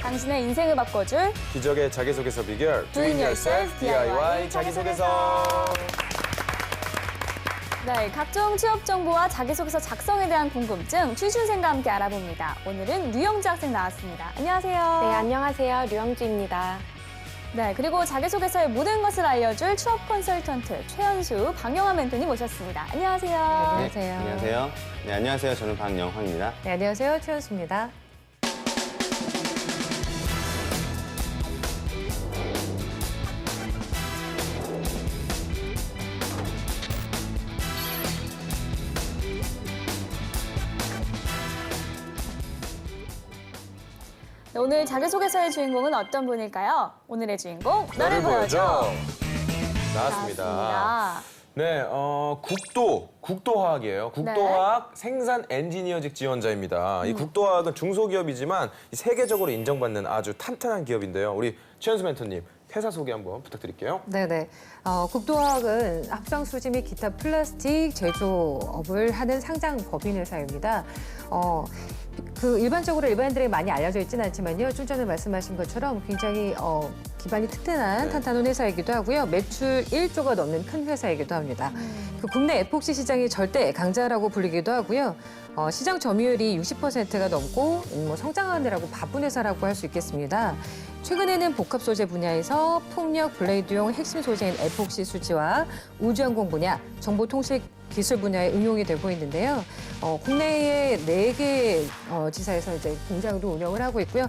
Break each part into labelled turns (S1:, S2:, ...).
S1: 당신의 인생을 바꿔줄
S2: 기적의 자기소개서 비결
S1: Doing Yourself DIY
S2: 자기소개서.
S1: 네, 각종 취업 정보와 자기소개서 작성에 대한 궁금증 취준생과 함께 알아봅니다. 오늘은 류영지 학생 나왔습니다. 안녕하세요.
S3: 네, 안녕하세요. 류영지입니다.
S1: 네, 그리고 자기소개서의 모든 것을 알려줄 취업 컨설턴트 최현수, 박영화 멘토님 모셨습니다. 안녕하세요.
S3: 안녕하세요.
S4: 안녕하세요. 네, 안녕하세요. 저는 박영화입니다.
S3: 네, 안녕하세요. 최현수입니다.
S1: 네, 오늘 자기소개서의 주인공은 어떤 분일까요? 오늘의 주인공, 너를 보여줘.
S2: 나왔습니다. 네, 국도화학이에요. 국도화학 생산 엔지니어직 지원자입니다. 이 국도화학은 중소기업이지만 세계적으로 인정받는 아주 탄탄한 기업인데요. 우리 최현수 멘토님, 회사 소개 한번 부탁드릴게요.
S3: 네네. 국도화학은 합성수지 및 기타 플라스틱 제조업을 하는 상장 법인 회사입니다. 일반적으로 일반인들에게 많이 알려져 있지는 않지만요. 좀 전에 말씀하신 것처럼 굉장히 기반이 튼튼한 탄탄한 회사이기도 하고요. 매출 1조가 넘는 큰 회사이기도 합니다. 국내 에폭시 시장의 절대 강자라고 불리기도 하고요. 시장 점유율이 60%가 넘고 성장하느라고 바쁜 회사라고 할 수 있겠습니다. 최근에는 복합 소재 분야에서 풍력, 블레이드용 핵심 소재인 에폭시 수지와 우주항공 분야, 정보통신 기술 분야에 응용이 되고 있는데요. 국내에 4개 지사에서 이제 공장으로 운영을 하고 있고요.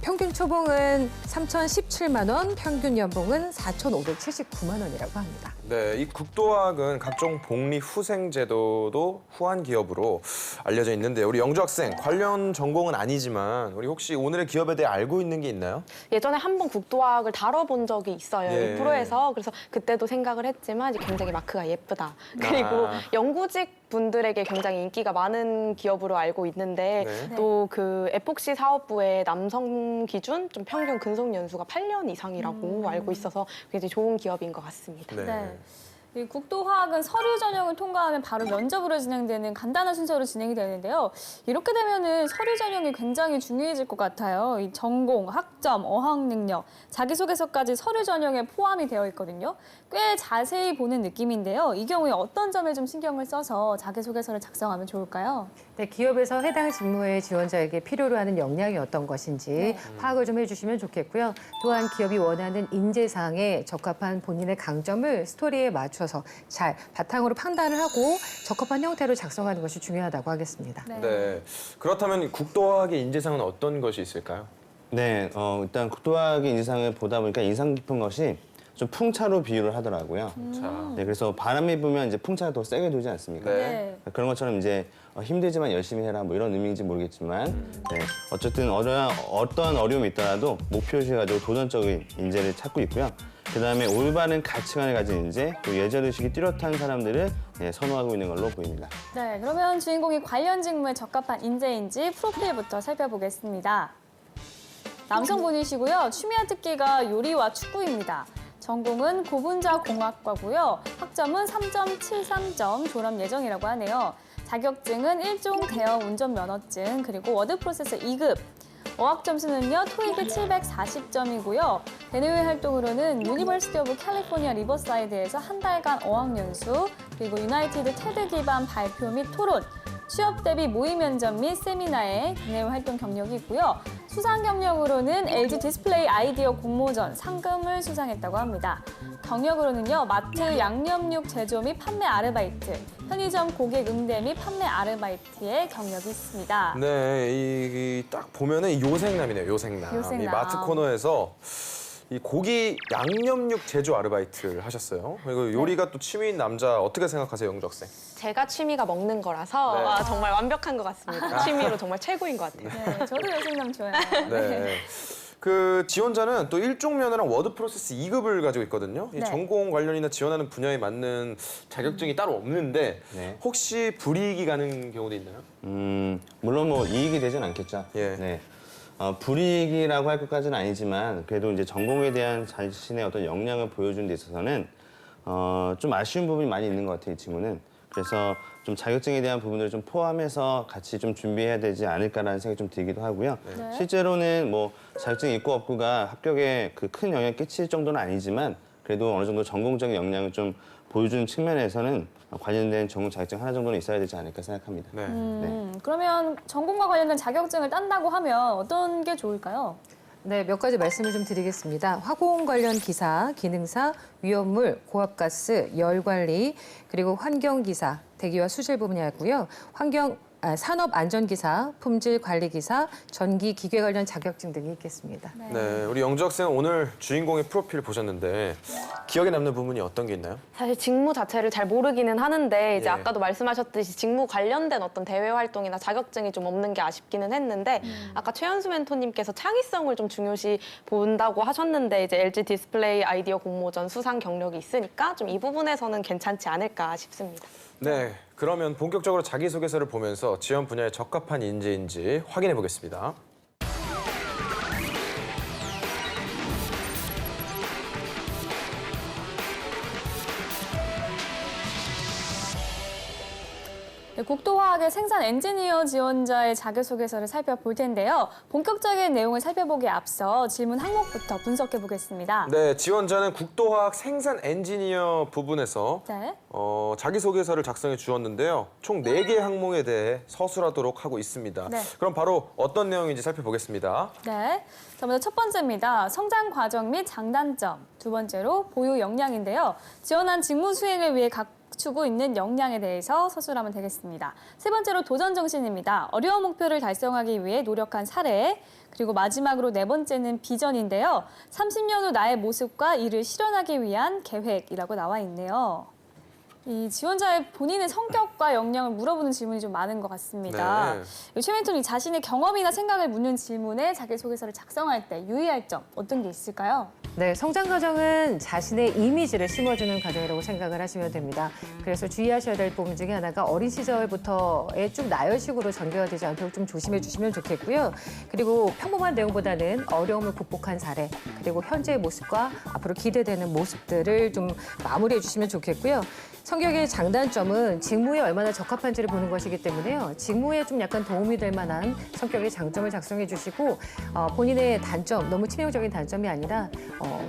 S3: 평균 초봉은 3,017만 원, 평균 연봉은 4,579만 원이라고 합니다.
S2: 네, 이 국도화학은 각종 복리 후생 제도도 후한 기업으로 알려져 있는데 우리 영주 학생 관련 전공은 아니지만 우리 혹시 오늘의 기업에 대해 알고 있는 게 있나요?
S5: 예전에 한번 국도화학을 다뤄본 적이 있어요.
S2: 예.
S5: 1%에서. 그래서 그때도 생각을 했지만 굉장히 마크가 예쁘다. 그리고 연구직 분들에게 굉장히 인기가 많은 기업으로 알고 있는데
S2: 네.
S5: 또 그 에폭시 사업부의 남성 기준 좀 평균 근속 연수가 8년 이상이라고 알고 있어서 굉장히 좋은 기업인 것 같습니다.
S1: 네. 이 국도화학은 서류 전형을 통과하면 바로 면접으로 진행되는 간단한 순서로 진행이 되는데요. 이렇게 되면은 서류 전형이 굉장히 중요해질 것 같아요. 이 전공, 학점, 어학 능력, 자기소개서까지 서류 전형에 포함이 되어 있거든요. 꽤 자세히 보는 느낌인데요. 이 경우에 어떤 점에 좀 신경을 써서 자기소개서를 작성하면 좋을까요?
S3: 네, 기업에서 해당 직무의 지원자에게 필요로 하는 역량이 어떤 것인지 파악을 좀 해주시면 좋겠고요. 또한 기업이 원하는 인재상에 적합한 본인의 강점을 스토리에 맞춰서 잘 바탕으로 판단을 하고 적합한 형태로 작성하는 것이 중요하다고 하겠습니다.
S2: 네. 그렇다면 국도화학의 인재상은 어떤 것이 있을까요?
S4: 네, 일단 국도화학의 인지상을 보다 보니까 인상 깊은 것이 좀 풍차로 비유를 하더라고요.
S2: 자,
S4: 네, 그래서 바람이 불면 이제 풍차가 더 세게 돌지 않습니까?
S2: 네.
S4: 그런 것처럼 이제 힘들지만 열심히 해라 뭐 이런 의미인지 모르겠지만 네, 어쨌든 어떠한 어려움이 있더라도 목표의식을 가지고 도전적인 인재를 찾고 있고요. 그다음에 올바른 가치관을 가진 인재, 또 예절의식이 뚜렷한 사람들을 선호하고 있는 걸로 보입니다.
S1: 네, 그러면 주인공이 관련 직무에 적합한 인재인지 프로필부터 살펴보겠습니다. 남성분이시고요. 취미와 특기가 요리와 축구입니다. 전공은 고분자 공학과고요. 학점은 3.73점 졸업 예정이라고 하네요. 자격증은 1종 대형 운전면허증, 그리고 워드 프로세서 2급. 어학 점수는요, 토익이 740점이고요. 대내외 활동으로는 유니버시티 오브 캘리포니아 리버사이드에서 한 달간 어학 연수, 그리고 유나이티드 테드 기반 발표 및 토론, 취업 대비 모의 면접 및 세미나에 대내외 활동 경력이 있고요. 수상 경력으로는 LG 디스플레이 아이디어 공모전 상금을 수상했다고 합니다. 경력으로는요, 마트 양념육 제조 및 판매 아르바이트, 편의점 고객 응대 및 판매 아르바이트의 경력이 있습니다.
S2: 네, 딱 보면은 이 요생남이네요, 요생남.
S1: 요생남.
S2: 이 마트 코너에서 이 고기 양념육 제조 아르바이트를 하셨어요. 그리고 요리가 또 취미인 남자 어떻게 생각하세요, 영주 학생?
S5: 제가 취미가 먹는 거라서
S2: 네.
S5: 정말 완벽한 것 같습니다. 취미로 정말 최고인 것 같아요.
S1: 네, 저도 요생남 좋아해요.
S2: 네. 그 지원자는 또 1종 면허랑 워드 프로세스 2급을 가지고 있거든요. 이
S1: 네.
S2: 전공 관련이나 지원하는 분야에 맞는 자격증이 따로 없는데
S4: 네.
S2: 혹시 불이익이 가는 경우도 있나요?
S4: 물론 뭐 이익이 되진 않겠죠.
S2: 예.
S4: 네. 불이익이라고 할 것까지는 아니지만 그래도 이제 전공에 대한 자신의 어떤 역량을 보여주는 데 있어서는 좀 아쉬운 부분이 많이 있는 것 같아요, 이 친구는. 그래서 좀 자격증에 대한 부분들을 좀 포함해서 같이 좀 준비해야 되지 않을까라는 생각이 좀 들기도 하고요.
S1: 네.
S4: 실제로는 뭐 자격증 있고 없고가 합격에 그 큰 영향을 끼칠 정도는 아니지만 그래도 어느 정도 전공적인 역량을 좀 보여주는 측면에서는 관련된 전공 자격증 하나 정도는 있어야 되지 않을까 생각합니다.
S2: 네.
S1: 그러면 전공과 관련된 자격증을 딴다고 하면 어떤 게 좋을까요?
S3: 네, 몇 가지 말씀을 좀 드리겠습니다. 화공 관련 기사, 기능사, 위험물, 고압가스, 열관리, 그리고 환경기사, 대기와 수질 분야고요. 산업안전기사, 품질관리기사, 전기, 기계 관련 자격증 등이 있겠습니다.
S2: 네, 우리 영주 학생은 오늘 주인공의 프로필 보셨는데 기억에 남는 부분이 어떤 게 있나요?
S5: 사실 직무 자체를 잘 모르기는 하는데 이제
S2: 예.
S5: 아까도 말씀하셨듯이 직무 관련된 어떤 대외 활동이나 자격증이 좀 없는 게 아쉽기는 했는데 아까 최연수 멘토님께서 창의성을 좀 중요시 본다고 하셨는데 이제 LG 디스플레이 아이디어 공모전 수상 경력이 있으니까 좀 이 부분에서는 괜찮지 않을까 싶습니다.
S2: 네, 그러면 본격적으로 자기소개서를 보면서 지원 분야에 적합한 인재인지 확인해 보겠습니다.
S1: 네, 국토화학의 생산 엔지니어 지원자의 자기소개서를 살펴볼 텐데요. 본격적인 내용을 살펴보기에 앞서 질문 항목부터 분석해 보겠습니다.
S2: 네, 지원자는 국토화학 생산 엔지니어 부분에서
S1: 네.
S2: 자기소개서를 작성해 주었는데요. 총 4개 항목에 대해 서술하도록 하고 있습니다.
S1: 네.
S2: 그럼 바로 어떤 내용인지 살펴보겠습니다.
S1: 네. 자, 먼저 첫 번째입니다. 성장 과정 및 장단점. 두 번째로 보유 역량인데요. 지원한 직무 수행을 위해 갖추고 있는 역량에 대해서 서술하면 되겠습니다. 세 번째로 도전 정신입니다. 어려운 목표를 달성하기 위해 노력한 사례. 그리고 마지막으로 네 번째는 비전인데요. 30년 후 나의 모습과 이를 실현하기 위한 계획이라고 나와 있네요. 이 지원자의 본인의 성격과 역량을 물어보는 질문이 좀 많은 것 같습니다. 최 멘토님 자신의 경험이나 생각을 묻는 질문에 자기소개서를 작성할 때 유의할 점 어떤 게 있을까요?
S3: 네, 성장 과정은 자신의 이미지를 심어주는 과정이라고 생각을 하시면 됩니다. 그래서 주의하셔야 될 부분 중에 하나가 어린 시절부터의 쭉 나열식으로 전개가 되지 않도록 좀 조심해 주시면 좋겠고요. 그리고 평범한 내용보다는 어려움을 극복한 사례, 그리고 현재의 모습과 앞으로 기대되는 모습들을 좀 마무리해 주시면 좋겠고요. 성격의 장단점은 직무에 얼마나 적합한지를 보는 것이기 때문에요. 직무에 좀 약간 도움이 될 만한 성격의 장점을 작성해 주시고 본인의 단점, 너무 치명적인 단점이 아니라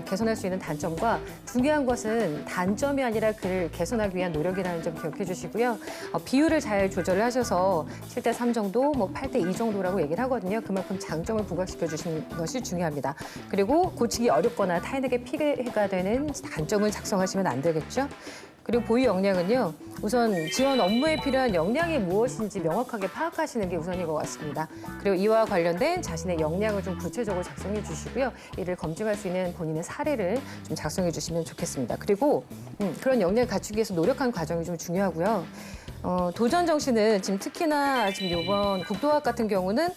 S3: 개선할 수 있는 단점과 중요한 것은 단점이 아니라 그를 개선하기 위한 노력이라는 점 기억해 주시고요. 비율을 잘 조절을 하셔서 7대 3 정도, 뭐 8대 2 정도라고 얘기를 하거든요. 그만큼 장점을 부각시켜 주시는 것이 중요합니다. 그리고 고치기 어렵거나 타인에게 피해가 되는 단점을 작성하시면 안 되겠죠. 그리고 보유 역량은요. 우선 지원 업무에 필요한 역량이 무엇인지 명확하게 파악하시는 게 우선인 것 같습니다. 그리고 이와 관련된 자신의 역량을 좀 구체적으로 작성해 주시고요. 이를 검증할 수 있는 본인의 사례를 좀 작성해 주시면 좋겠습니다. 그리고 그런 역량을 갖추기 위해서 노력한 과정이 좀 중요하고요. 도전 정신은 지금 특히나 지금 이번 국토학 같은 경우는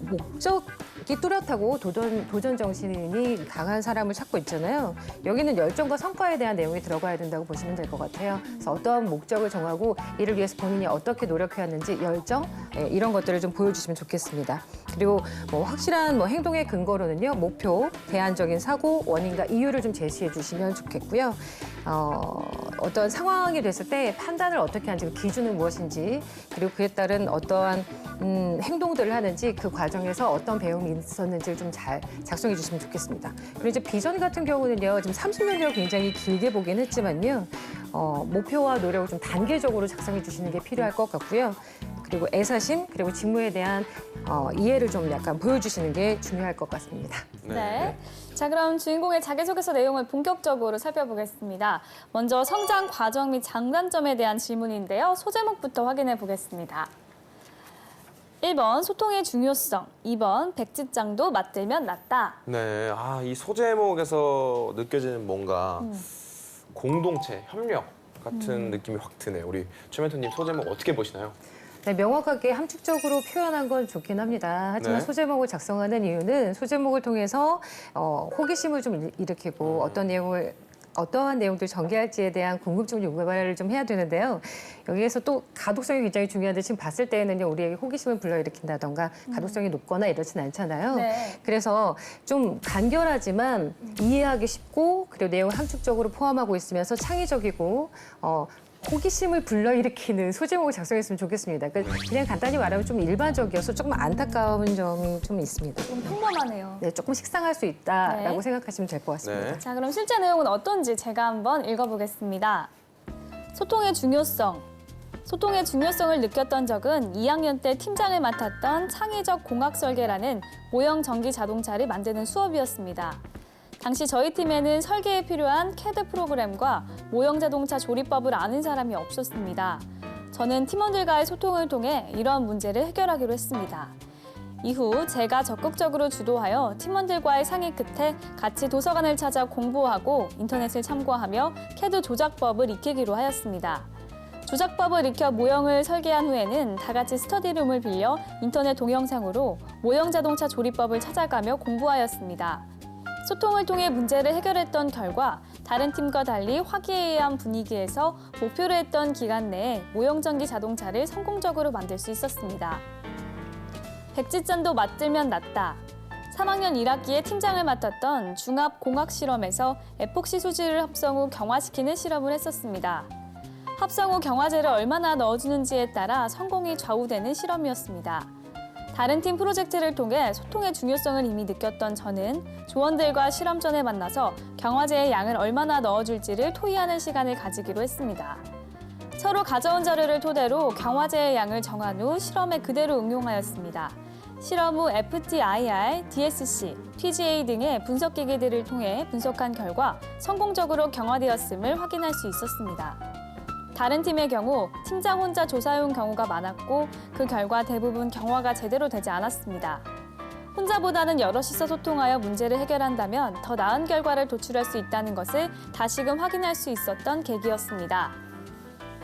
S3: 목적이 뚜렷하고 도전 정신이 강한 사람을 찾고 있잖아요. 여기는 열정과 성과에 대한 내용이 들어가야 된다고 보시면 될 것 같아요. 그래서 어떠한 목적을 정하고 이를 위해서 본인이 어떻게 노력해왔는지 열정 이런 것들을 좀 보여주시면 좋겠습니다. 그리고 확실한 행동의 근거로는요. 목표, 대안적인 사고, 원인과 이유를 좀 제시해 주시면 좋겠고요. 어떤 상황이 됐을 때 판단을 어떻게 하는지, 그 기준은 무엇인지, 그리고 그에 따른 어떠한 행동들을 하는지, 그 과정에서 어떤 배움이 있었는지를 좀 잘 작성해 주시면 좋겠습니다. 그리고 이제 비전 같은 경우는요, 지금 30년을 굉장히 길게 보긴 했지만요, 목표와 노력을 좀 단계적으로 작성해 주시는 게 필요할 것 같고요. 그리고 애사심, 그리고 직무에 대한 이해를 좀 약간 보여주시는 게 중요할 것 같습니다.
S1: 네. 자, 그럼 주인공의 자기소개서 내용을 본격적으로 살펴보겠습니다. 먼저 성장 과정 및 장단점에 대한 질문인데요. 소제목부터 확인해 보겠습니다. 1번 소통의 중요성, 2번 백지장도 맞들면 낫다.
S2: 네, 이 소제목에서 느껴지는 뭔가 공동체, 협력 같은 느낌이 확 드네요. 우리 최 멘토님 소제목 어떻게 보시나요?
S3: 네, 명확하게 함축적으로 표현한 건 좋긴 합니다. 하지만
S2: 네.
S3: 소제목을 작성하는 이유는 소제목을 통해서 호기심을 좀 일으키고 어떠한 내용들 전개할지에 대한 궁금증 유발을 좀 해야 되는데요. 여기에서 또 가독성이 굉장히 중요한데 지금 봤을 때는요, 우리에게 호기심을 불러일으킨다던가 가독성이 높거나 이렇진 않잖아요.
S1: 네.
S3: 그래서 좀 간결하지만 이해하기 쉽고 그리고 내용을 함축적으로 포함하고 있으면서 창의적이고 호기심을 불러일으키는 소제목을 작성했으면 좋겠습니다. 그냥 간단히 말하면 좀 일반적이어서 조금 안타까운 점이 좀 있습니다.
S1: 좀 평범하네요.
S3: 네, 조금 식상할 수 있다라고
S1: 네.
S3: 생각하시면 될 것 같습니다.
S2: 네.
S1: 자, 그럼 실제 내용은 어떤지 제가 한번 읽어보겠습니다. 소통의 중요성. 소통의 중요성을 느꼈던 적은 2학년 때 팀장을 맡았던 창의적 공학 설계라는 모형 전기 자동차를 만드는 수업이었습니다. 당시 저희 팀에는 설계에 필요한 CAD 프로그램과 모형 자동차 조립법을 아는 사람이 없었습니다. 저는 팀원들과의 소통을 통해 이런 문제를 해결하기로 했습니다. 이후 제가 적극적으로 주도하여 팀원들과의 상의 끝에 같이 도서관을 찾아 공부하고 인터넷을 참고하며 CAD 조작법을 익히기로 하였습니다. 조작법을 익혀 모형을 설계한 후에는 다 같이 스터디룸을 빌려 인터넷 동영상으로 모형 자동차 조립법을 찾아가며 공부하였습니다. 소통을 통해 문제를 해결했던 결과 다른 팀과 달리 화기애애한 분위기에서 목표로 했던 기간 내에 모형 전기 자동차를 성공적으로 만들 수 있었습니다. 백지짠도 맞들면 낫다. 3학년 1학기에 팀장을 맡았던 중합공학 실험에서 에폭시 수지를 합성 후 경화시키는 실험을 했었습니다. 합성 후 경화제를 얼마나 넣어주는지에 따라 성공이 좌우되는 실험이었습니다. 다른 팀 프로젝트를 통해 소통의 중요성을 이미 느꼈던 저는 조원들과 실험 전에 만나서 경화제의 양을 얼마나 넣어줄지를 토의하는 시간을 가지기로 했습니다. 서로 가져온 자료를 토대로 경화제의 양을 정한 후 실험에 그대로 응용하였습니다. 실험 후 FTIR, DSC, TGA 등의 분석기기들을 통해 분석한 결과 성공적으로 경화되었음을 확인할 수 있었습니다. 다른 팀의 경우 팀장 혼자 조사해온 경우가 많았고 그 결과 대부분 경화가 제대로 되지 않았습니다. 혼자보다는 여럿이서 소통하여 문제를 해결한다면 더 나은 결과를 도출할 수 있다는 것을 다시금 확인할 수 있었던 계기였습니다.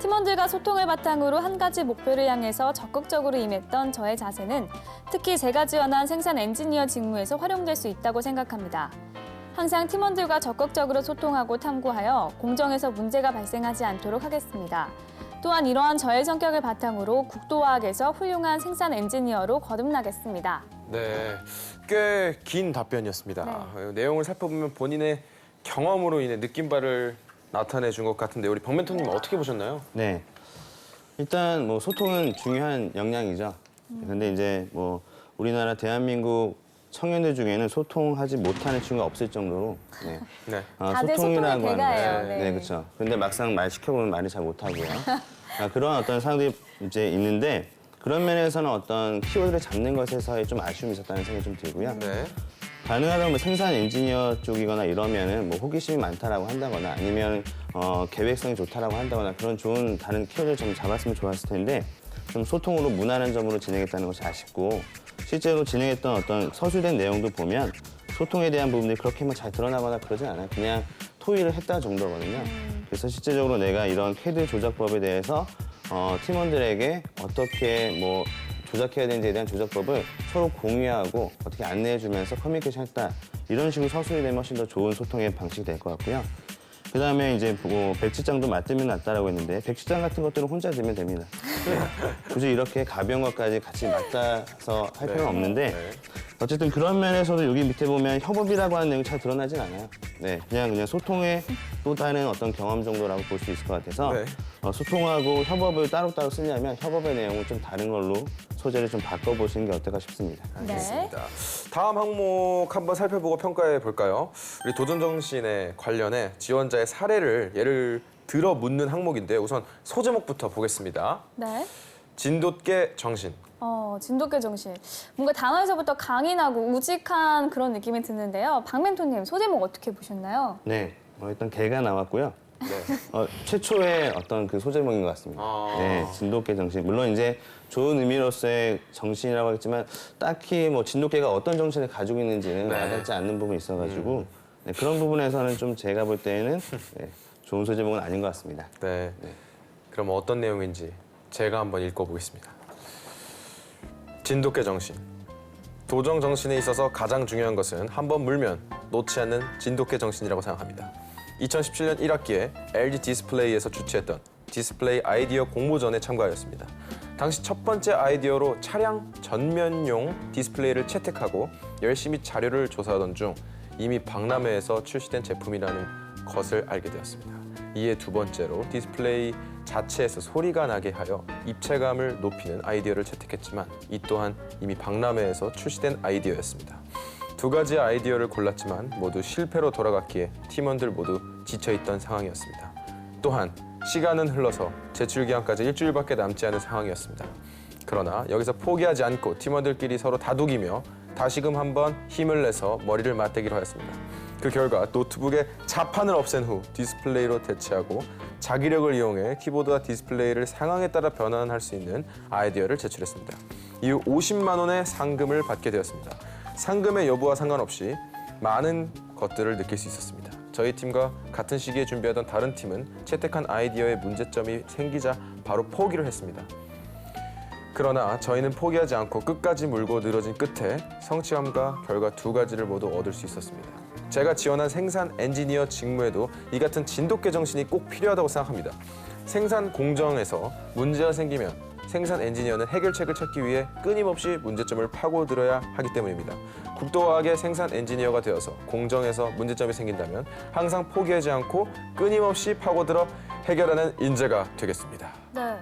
S1: 팀원들과 소통을 바탕으로 한 가지 목표를 향해서 적극적으로 임했던 저의 자세는 특히 제가 지원한 생산 엔지니어 직무에서 활용될 수 있다고 생각합니다. 항상 팀원들과 적극적으로 소통하고 탐구하여 공정에서 문제가 발생하지 않도록 하겠습니다. 또한 이러한 저의 성격을 바탕으로 국도화학에서 훌륭한 생산 엔지니어로 거듭나겠습니다.
S2: 네, 꽤 긴 답변이었습니다. 내용을 살펴보면 본인의 경험으로 인해 느낀 바를 나타내 준 것 같은데 우리 박 멘토님 어떻게 보셨나요?
S4: 네. 일단 뭐 소통은 중요한 역량이죠. 근데 이제 뭐 우리나라 대한민국 청년들 중에는 소통하지 못하는 친구가 없을 정도로 네.
S2: 네.
S1: 다들 소통의 대가예요.
S4: 네, 그렇죠. 근데 막상 말 시켜보면 말을 잘 못하고요. 그런 어떤 상황들이 이제 있는데 그런 면에서는 어떤 키워드를 잡는 것에서의 좀 아쉬움이 있었다는 생각이 좀 들고요.
S2: 네.
S4: 가능하다면 뭐 생산 엔지니어 쪽이거나 이러면은 뭐 호기심이 많다라고 한다거나 아니면 계획성이 좋다라고 한다거나 그런 좋은 다른 키워드를 좀 잡았으면 좋았을 텐데 좀 소통으로 무난한 점으로 진행했다는 것이 아쉽고 실제로 진행했던 어떤 서술된 내용도 보면 소통에 대한 부분들이 그렇게 뭐 잘 드러나거나 그러진 않아요. 그냥 토의를 했다 정도거든요. 그래서 실제적으로 내가 이런 CAD 조작법에 대해서 팀원들에게 어떻게 뭐 조작해야 되는지에 대한 조작법을 서로 공유하고 어떻게 안내해주면서 커뮤니케이션 했다. 이런 식으로 서술이 되면 훨씬 더 좋은 소통의 방식이 될 것 같고요. 그다음에 이제 뭐 백지장도 맞들면 낫다라고 했는데 백지장 같은 것들은 혼자 들면 됩니다. 굳이 이렇게 가벼운 것까지 같이 맞닿아서 할 필요는 없는데 어쨌든 그런 면에서도 여기 밑에 보면 협업이라고 하는 내용이 잘 드러나진 않아요. 네, 그냥 소통의 또 다른 어떤 경험 정도라고 볼 수 있을 것 같아서
S2: 네.
S4: 소통하고 협업을 따로따로 쓰려면 협업의 내용을 좀 다른 걸로 소재를 좀 바꿔보시는 게 어떨까 싶습니다.
S2: 알겠습니다. 다음 항목 한번 살펴보고 평가해 볼까요? 우리 도전정신에 관련해 지원자의 사례를 예를 들어 묻는 항목인데 우선 소제목부터 보겠습니다.
S1: 네.
S2: 진돗개 정신.
S1: 진돗개 정신. 뭔가 단어에서부터 강인하고 우직한 그런 느낌이 드는데요. 박 멘토님, 소제목 어떻게 보셨나요?
S4: 네, 일단 개가 나왔고요.
S2: 네.
S4: 최초의 어떤 그 소제목인 것 같습니다. 네, 진돗개 정신. 물론 이제 좋은 의미로서의 정신이라고 하겠지만 딱히 뭐 진돗개가 어떤 정신을 가지고 있는지는
S2: 네.
S4: 와닿지 않는 부분이 있어가지고 네, 그런 부분에서는 좀 제가 볼 때는 네, 좋은 소제목은 아닌 것 같습니다.
S2: 네. 그럼 어떤 내용인지 제가 한번 읽어보겠습니다. 진돗개 정신. 도정 정신에 있어서 가장 중요한 것은 한번 물면 놓지 않는 진돗개 정신이라고 생각합니다. 2017년 1학기에 LG 디스플레이에서 주최했던 디스플레이 아이디어 공모전에 참가하였습니다. 당시 첫 번째 아이디어로 차량 전면용 디스플레이를 채택하고 열심히 자료를 조사하던 중 이미 박람회에서 출시된 제품이라는 것을 알게 되었습니다. 이에 두 번째로 디스플레이 자체에서 소리가 나게 하여 입체감을 높이는 아이디어를 채택했지만 이 또한 이미 박람회에서 출시된 아이디어였습니다. 두 가지의 아이디어를 골랐지만 모두 실패로 돌아갔기에 팀원들 모두 지쳐있던 상황이었습니다. 또한 시간은 흘러서 제출 기한까지 일주일밖에 남지 않은 상황이었습니다. 그러나 여기서 포기하지 않고 팀원들끼리 서로 다독이며 다시금 한번 힘을 내서 머리를 맞대기로 하였습니다. 그 결과 노트북의 자판을 없앤 후 디스플레이로 대체하고 자기력을 이용해 키보드와 디스플레이를 상황에 따라 변환할 수 있는 아이디어를 제출했습니다. 이후 50만 원의 상금을 받게 되었습니다. 상금의 여부와 상관없이 많은 것들을 느낄 수 있었습니다. 저희 팀과 같은 시기에 준비하던 다른 팀은 채택한 아이디어에 문제점이 생기자 바로 포기를 했습니다. 그러나 저희는 포기하지 않고 끝까지 물고 늘어진 끝에 성취감과 결과 두 가지를 모두 얻을 수 있었습니다. 제가 지원한 생산 엔지니어 직무에도 이 같은 진돗개 정신이 꼭 필요하다고 생각합니다. 생산 공정에서 문제가 생기면 생산 엔지니어는 해결책을 찾기 위해 끊임없이 문제점을 파고들어야 하기 때문입니다. 국도화학의 생산 엔지니어가 되어서 공정에서 문제점이 생긴다면 항상 포기하지 않고 끊임없이 파고들어 해결하는 인재가 되겠습니다.
S1: 네.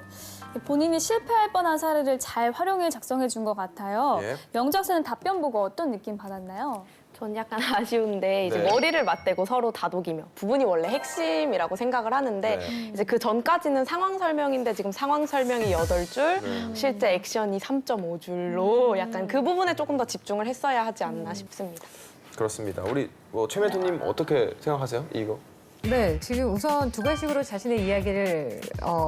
S1: 본인이 실패할 뻔한 사례를 잘 활용해 작성해 준 것 같아요.
S2: 예.
S1: 영작사는 답변 보고 어떤 느낌 받았나요?
S5: 전 약간 아쉬운데 이제
S2: 네.
S5: 머리를 맞대고 서로 다독이며 부분이 원래 핵심이라고 생각을 하는데
S2: 네.
S5: 이제 그 전까지는 상황 설명인데 지금 상황 설명이 8줄,
S2: 네.
S5: 실제 액션이 3.5줄로 약간 그 부분에 조금 더 집중을 했어야 하지 않나 싶습니다.
S2: 그렇습니다. 우리 최 멘토님 어떻게 생각하세요? 이거?
S3: 네, 지금 우선 두 가지식으로 자신의 이야기를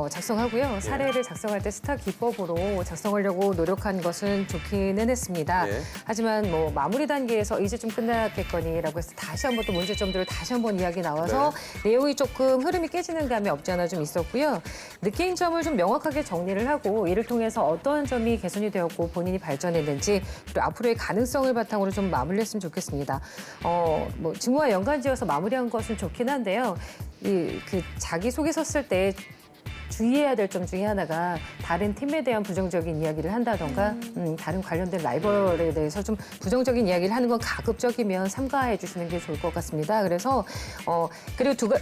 S3: 작성하고요. 사례를 작성할 때 스타 기법으로 작성하려고 노력한 것은 좋기는 했습니다.
S2: 예.
S3: 하지만 뭐 마무리 단계에서 이제 좀 끝났겠거니라고 해서 다시 한번 또 문제점들을 다시 한번 이야기 나와서 내용이 조금 흐름이 깨지는 감이 없지 않아 좀 있었고요. 느낀 점을 좀 명확하게 정리를 하고 이를 통해서 어떤 점이 개선이 되었고 본인이 발전했는지 그리고 앞으로의 가능성을 바탕으로 좀 마무리했으면 좋겠습니다. 뭐 직무와 연관지어서 마무리한 것은 좋긴 한데요. 그 자기소개서 쓸 때 주의해야 될 점 중에 하나가 다른 팀에 대한 부정적인 이야기를 한다던가 다른 관련된 라이벌에 대해서 좀 부정적인 이야기를 하는 건 가급적이면 삼가해 주시는 게 좋을 것 같습니다. 그래서 그리고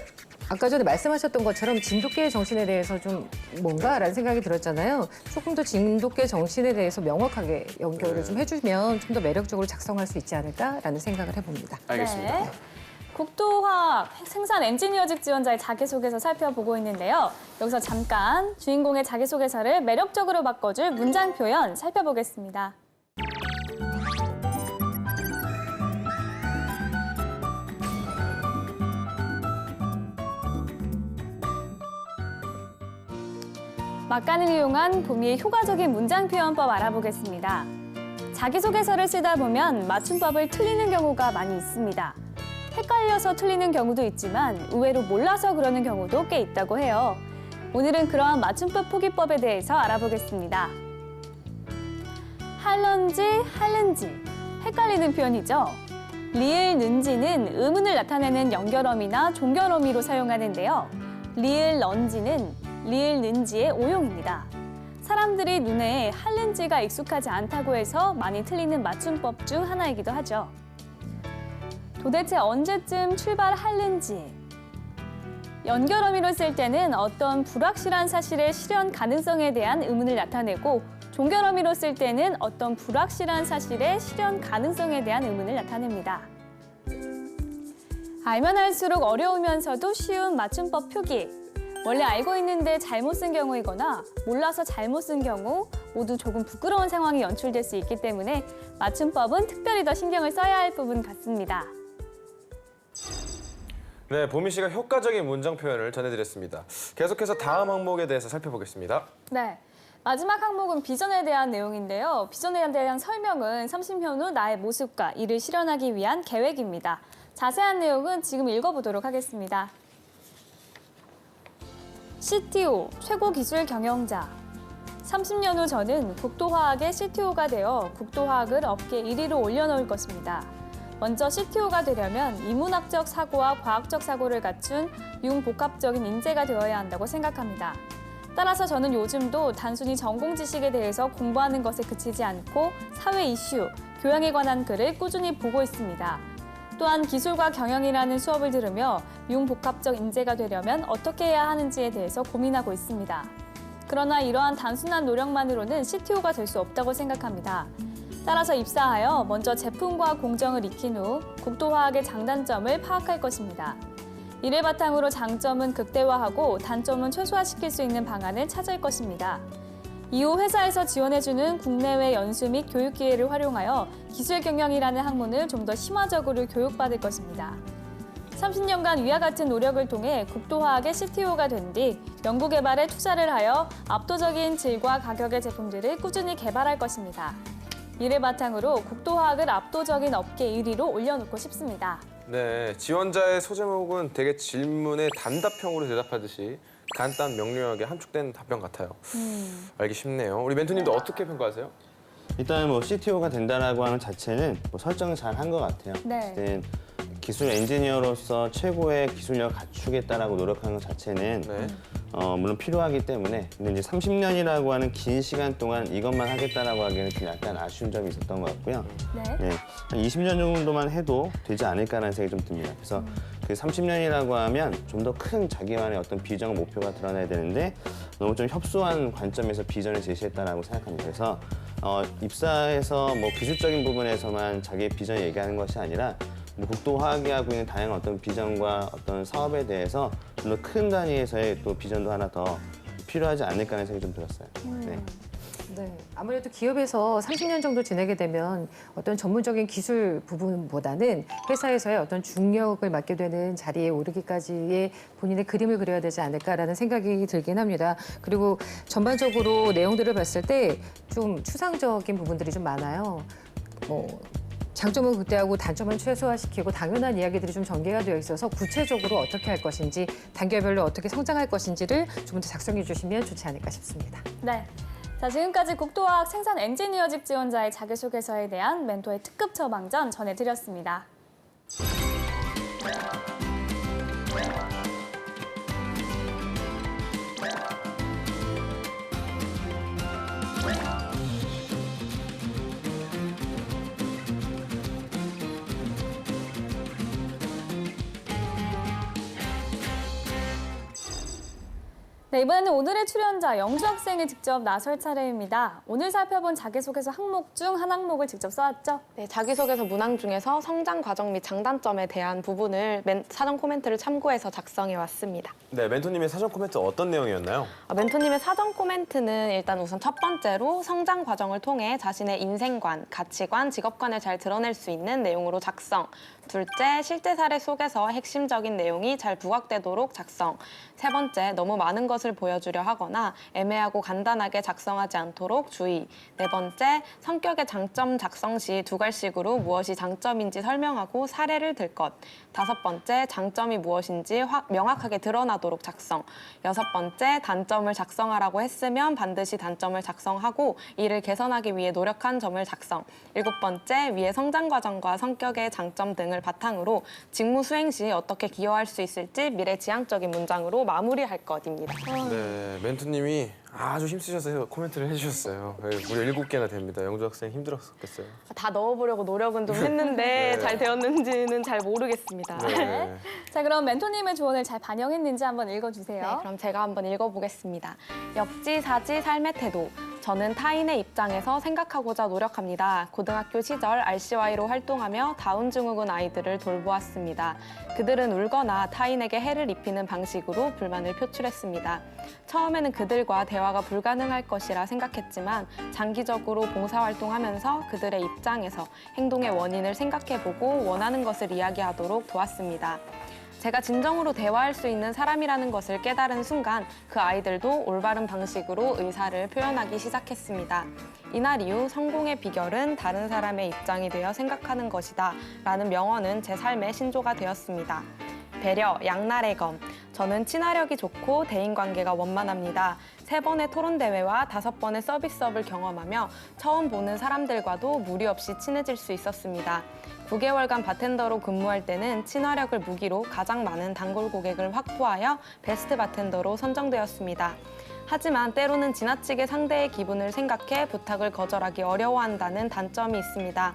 S3: 아까 전에 말씀하셨던 것처럼 진돗개 정신에 대해서 좀 뭔가라는 생각이 들었잖아요. 조금 더 진돗개 정신에 대해서 명확하게 연결을 좀 해주면 좀 더 매력적으로 작성할 수 있지 않을까라는 생각을 해봅니다.
S2: 알겠습니다.
S1: 네. 국도화학 생산 엔지니어직 지원자의 자기소개서 살펴보고 있는데요. 여기서 잠깐 주인공의 자기소개서를 매력적으로 바꿔줄 문장 표현 살펴보겠습니다. 막간을 이용한 보미의 효과적인 문장 표현법 알아보겠습니다. 자기소개서를 쓰다 보면 맞춤법을 틀리는 경우가 많이 있습니다. 헷갈려서 틀리는 경우도 있지만 의외로 몰라서 그러는 경우도 꽤 있다고 해요. 오늘은 그러한 맞춤법 포기법에 대해서 알아보겠습니다. 할런지, 할른지 헷갈리는 표현이죠. 리을는지는 의문을 나타내는 연결어미나 종결어미로 사용하는데요. 리을런지는 리을는지의 오용입니다. 사람들이 눈에 할른지가 익숙하지 않다고 해서 많이 틀리는 맞춤법 중 하나이기도 하죠. 도대체 언제쯤 출발할는지. 연결어미로 쓸 때는 어떤 불확실한 사실의 실현 가능성에 대한 의문을 나타내고 종결어미로 쓸 때는 어떤 불확실한 사실의 실현 가능성에 대한 의문을 나타냅니다. 알면 알수록 어려우면서도 쉬운 맞춤법 표기. 원래 알고 있는데 잘못 쓴 경우이거나 몰라서 잘못 쓴 경우 모두 조금 부끄러운 상황이 연출될 수 있기 때문에 맞춤법은 특별히 더 신경을 써야 할 부분 같습니다.
S2: 네, 보미 씨가 효과적인 문장 표현을 전해드렸습니다. 계속해서 다음 항목에 대해서 살펴보겠습니다.
S1: 네. 마지막 항목은 비전에 대한 내용인데요. 비전에 대한 설명은 30년 후 나의 모습과 이를 실현하기 위한 계획입니다. 자세한 내용은 지금 읽어보도록 하겠습니다. CTO, 최고 기술 경영자. 30년 후 저는 국도화학의 CTO가 되어 국도화학을 업계 1위로 올려놓을 것입니다. 먼저 CTO가 되려면 인문학적 사고와 과학적 사고를 갖춘 융복합적인 인재가 되어야 한다고 생각합니다. 따라서 저는 요즘도 단순히 전공 지식에 대해서 공부하는 것에 그치지 않고 사회 이슈, 교양에 관한 글을 꾸준히 보고 있습니다. 또한 기술과 경영이라는 수업을 들으며 융복합적 인재가 되려면 어떻게 해야 하는지에 대해서 고민하고 있습니다. 그러나 이러한 단순한 노력만으로는 CTO가 될 수 없다고 생각합니다. 따라서 입사하여 먼저 제품과 공정을 익힌 후 국토화학의 장단점을 파악할 것입니다. 이를 바탕으로 장점은 극대화하고 단점은 최소화시킬 수 있는 방안을 찾을 것입니다. 이후 회사에서 지원해주는 국내외 연수 및 교육 기회를 활용하여 기술 경영이라는 학문을 좀 더 심화적으로 교육받을 것입니다. 30년간 위와 같은 노력을 통해 국토화학의 CTO가 된 뒤 연구개발에 투자를 하여 압도적인 질과 가격의 제품들을 꾸준히 개발할 것입니다. 이를 바탕으로 국토화학을 압도적인 업계 1위로 올려놓고 싶습니다.
S2: 네, 지원자의 소제목은 되게 질문에 단답형으로 대답하듯이 간단 명료하게 함축된 답변 같아요. 알기 쉽네요. 우리 멘토님도 어떻게 평가하세요?
S4: 일단 뭐 CTO가 된다라고 하는 자체는 뭐 설정을 잘 한 것 같아요.
S1: 네.
S4: 어쨌든 기술 엔지니어로서 최고의 기술력을 갖추겠다라고 노력하는 것 자체는
S2: 네.
S4: 물론 필요하기 때문에 근데 이제 30년이라고 하는 긴 시간 동안 이것만 하겠다라고 하기에는 좀 약간 아쉬운 점이 있었던 것 같고요.
S1: 네.
S4: 네, 한 20년 정도만 해도 되지 않을까라는 생각이 좀 듭니다. 그래서 그 30년이라고 하면 좀 더 큰 자기만의 어떤 비전, 목표가 드러나야 되는데 너무 좀 협소한 관점에서 비전을 제시했다라고 생각합니다. 그래서 입사해서 뭐 기술적인 부분에서만 자기의 비전을 얘기하는 것이 아니라 뭐 국토화학이 하고 있는 다양한 어떤 비전과 어떤 사업에 대해서 좀 더 큰 단위에서의 또 비전도 하나 더 필요하지 않을까라는 생각이 좀 들었어요. 네.
S3: 네, 아무래도 기업에서 30년 정도 지내게 되면 어떤 전문적인 기술 부분보다는 회사에서의 어떤 중력을 맡게 되는 자리에 오르기까지의 본인의 그림을 그려야 되지 않을까라는 생각이 들긴 합니다. 그리고 전반적으로 내용들을 봤을 때 좀 추상적인 부분들이 좀 많아요. 장점은 극대화하고 단점은 최소화시키고 당연한 이야기들이 좀 전개가 되어 있어서 구체적으로 어떻게 할 것인지 단계별로 어떻게 성장할 것인지를 좀 더 작성해 주시면 좋지 않을까 싶습니다.
S1: 네. 자, 지금까지 국토화학 생산 엔지니어직 지원자의 자기소개서에 대한 멘토의 특급 처방전 전해드렸습니다. 네, 이번에는 오늘의 출연자 영주 학생이 직접 나설 차례입니다. 오늘 살펴본 자기소개서 항목 중 한 항목을 직접 써왔죠?
S5: 네, 자기소개서 문항 중에서 성장 과정 및 장단점에 대한 부분을 사전 코멘트를 참고해서 작성해 왔습니다.
S2: 네, 멘토님의 사전 코멘트 어떤 내용이었나요?
S5: 멘토님의 사전 코멘트는 일단 우선 첫 번째로 성장 과정을 통해 자신의 인생관, 가치관, 직업관을 잘 드러낼 수 있는 내용으로 작성. 둘째, 실제 사례 속에서 핵심적인 내용이 잘 부각되도록 작성. 세 번째, 너무 많은 것을 보여주려 하거나 애매하고 간단하게 작성하지 않도록 주의. 네 번째, 성격의 장점 작성 시 두 갈식으로 무엇이 장점인지 설명하고 사례를 들 것. 다섯 번째, 장점이 무엇인지 명확하게 드러나도록 작성. 여섯 번째, 단점을 작성하라고 했으면 반드시 단점을 작성하고 이를 개선하기 위해 노력한 점을 작성. 일곱 번째, 위의 성장 과정과 성격의 장점 등을 바탕으로 직무 수행 시 어떻게 기여할 수 있을지 미래지향적인 문장으로 마무리할 것입니다.
S2: 네, 멘토님이 아주 힘쓰셔서 코멘트를 해주셨어요. 무려 7개나 됩니다. 영주 학생 힘들었겠어요.
S5: 다 넣어보려고 노력은 좀 했는데
S2: 네.
S5: 잘 되었는지는 잘 모르겠습니다.
S2: 네.
S1: 자, 그럼 멘토님의 조언을 잘 반영했는지 한번 읽어주세요.
S5: 네, 그럼 제가 한번 읽어보겠습니다. 역지사지 삶의 태도. 저는 타인의 입장에서 생각하고자 노력합니다. 고등학교 시절 RCY로 활동하며 다운 증후군 아이들을 돌보았습니다. 그들은 울거나 타인에게 해를 입히는 방식으로 불만을 표출했습니다. 처음에는 그들과 대화가 불가능할 것이라 생각했지만 장기적으로 봉사활동하면서 그들의 입장에서 행동의 원인을 생각해보고 원하는 것을 이야기하도록 도왔습니다. 제가 진정으로 대화할 수 있는 사람이라는 것을 깨달은 순간 그 아이들도 올바른 방식으로 의사를 표현하기 시작했습니다. 이날 이후 성공의 비결은 다른 사람의 입장이 되어 생각하는 것이다 라는 명언은 제 삶의 신조가 되었습니다. 배려, 양날의 검. 저는 친화력이 좋고 대인관계가 원만합니다. 3번의 토론대회와 5번의 서비스업을 경험하며 처음 보는 사람들과도 무리 없이 친해질 수 있었습니다. 9개월간 바텐더로 근무할 때는 친화력을 무기로 가장 많은 단골 고객을 확보하여 베스트 바텐더로 선정되었습니다. 하지만 때로는 지나치게 상대의 기분을 생각해 부탁을 거절하기 어려워한다는 단점이 있습니다.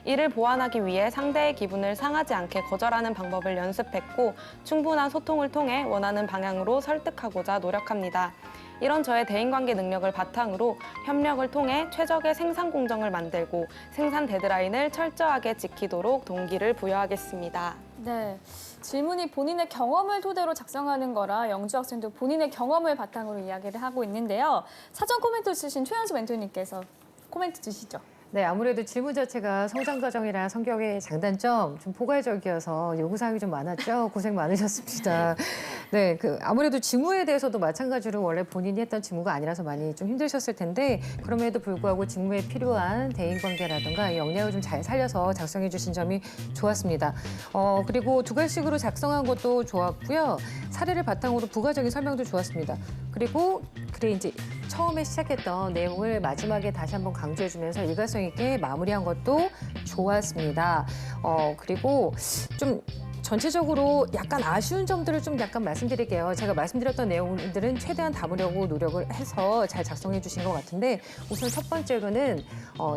S5: 이를 보완하기 위해 상대의 기분을 상하지 않게 거절하는 방법을 연습했고 충분한 소통을 통해 원하는 방향으로 설득하고자 노력합니다. 이런 저의 대인관계 능력을 바탕으로 협력을 통해 최적의 생산 공정을 만들고 생산 데드라인을 철저하게 지키도록 동기를 부여하겠습니다.
S1: 네, 질문이 본인의 경험을 토대로 작성하는 거라 영주 학생도 본인의 경험을 바탕으로 이야기를 하고 있는데요. 사전 코멘트 주신 최현수 멘토님께서 코멘트 주시죠.
S3: 네, 아무래도 질문 자체가 성장 과정이나 성격의 장단점 좀 포괄적이어서 요구사항이 좀 많았죠. 고생 많으셨습니다. 네, 아무래도 직무에 대해서도 마찬가지로 원래 본인이 했던 직무가 아니라서 많이 좀 힘드셨을 텐데 그럼에도 불구하고 직무에 필요한 대인관계라든가 역량을 좀 잘 살려서 작성해 주신 점이 좋았습니다. 그리고 두 갈씩으로 작성한 것도 좋았고요. 사례를 바탕으로 부가적인 설명도 좋았습니다. 그리고 이제 처음에 시작했던 내용을 마지막에 다시 한번 강조해주면서 일관성 있게 마무리한 것도 좋았습니다. 그리고 좀 전체적으로 약간 아쉬운 점들을 좀 약간 말씀드릴게요. 제가 말씀드렸던 내용들은 최대한 담으려고 노력을 해서 잘 작성해 주신 것 같은데 우선 첫 번째로는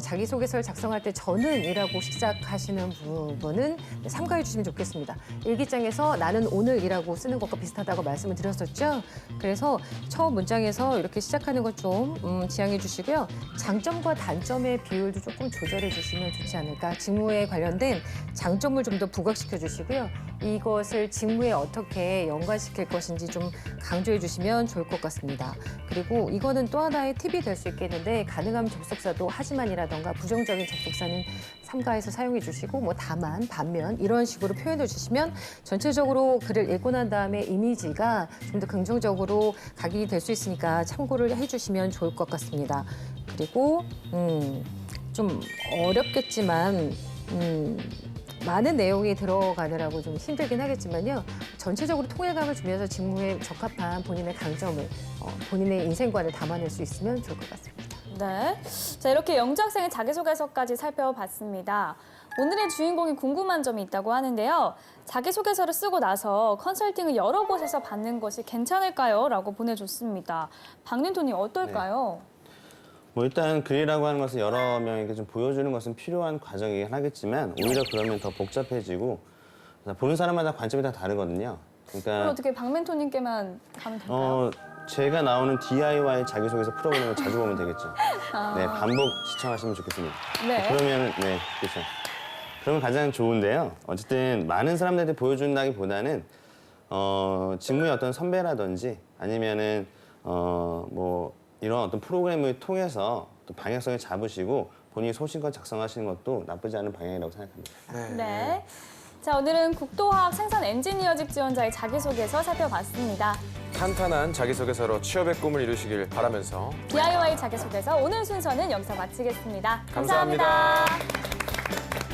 S3: 자기소개서를 작성할 때 저는이라고 시작하시는 부분은 삼가해 주시면 좋겠습니다. 일기장에서 나는 오늘이라고 쓰는 것과 비슷하다고 말씀을 드렸었죠. 그래서 처음 문장에서 이렇게 시작하는 것 좀 지양해 주시고요. 장점과 단점의 비율도 조금 조절해 주시면 좋지 않을까. 직무에 관련된 장점을 좀 더 부각시켜 주시고요. 이것을 직무에 어떻게 연관시킬 것인지 좀 강조해 주시면 좋을 것 같습니다. 그리고 이거는 또 하나의 팁이 될 수 있겠는데 가능하면 접속사도 하지만이라던가 부정적인 접속사는 삼가해서 사용해 주시고 뭐 다만, 반면 이런 식으로 표현해 주시면 전체적으로 글을 읽고 난 다음에 이미지가 좀 더 긍정적으로 각인이 될 수 있으니까 참고를 해주시면 좋을 것 같습니다. 그리고 좀 어렵겠지만 많은 내용이 들어가느라고 좀 힘들긴 하겠지만요. 전체적으로 통일감을 주면서 직무에 적합한 본인의 강점을, 본인의 인생관을 담아낼 수 있으면 좋을 것 같습니다.
S1: 네, 자 이렇게 영주 학생의 자기소개서까지 살펴봤습니다. 오늘의 주인공이 궁금한 점이 있다고 하는데요. 자기소개서를 쓰고 나서 컨설팅을 여러 곳에서 받는 것이 괜찮을까요? 라고 보내줬습니다. 박린토님 어떨까요?
S4: 뭐 일단 글이라고 하는 것은 여러 명에게 좀 보여주는 것은 필요한 과정이긴 하겠지만 오히려 그러면 더 복잡해지고 보는 사람마다 관점이 다 다르거든요.
S1: 그럼
S4: 그러니까
S1: 어떻게 박멘토님께만 가면 될까요?
S4: 제가 나오는 DIY 자기소개서 프로그램을 자주 보면 되겠죠. 네, 반복 시청하시면 좋겠습니다.
S1: 네.
S4: 그러면 네, 그렇죠. 그러면 가장 좋은데요. 어쨌든 많은 사람들한테 보여준다기보다는 직무의 어떤 선배라든지 아니면은 뭐 이런 어떤 프로그램을 통해서 또 방향성을 잡으시고 본인이 소신껏 작성하시는 것도 나쁘지 않은 방향이라고 생각합니다.
S1: 네. 자, 오늘은 국토화학 생산 엔지니어직 지원자의 자기소개서 살펴봤습니다.
S2: 탄탄한 자기소개서로 취업의 꿈을 이루시길 바라면서
S1: DIY 자기소개서 오늘 순서는 여기서 마치겠습니다
S2: 감사합니다.
S1: 감사합니다.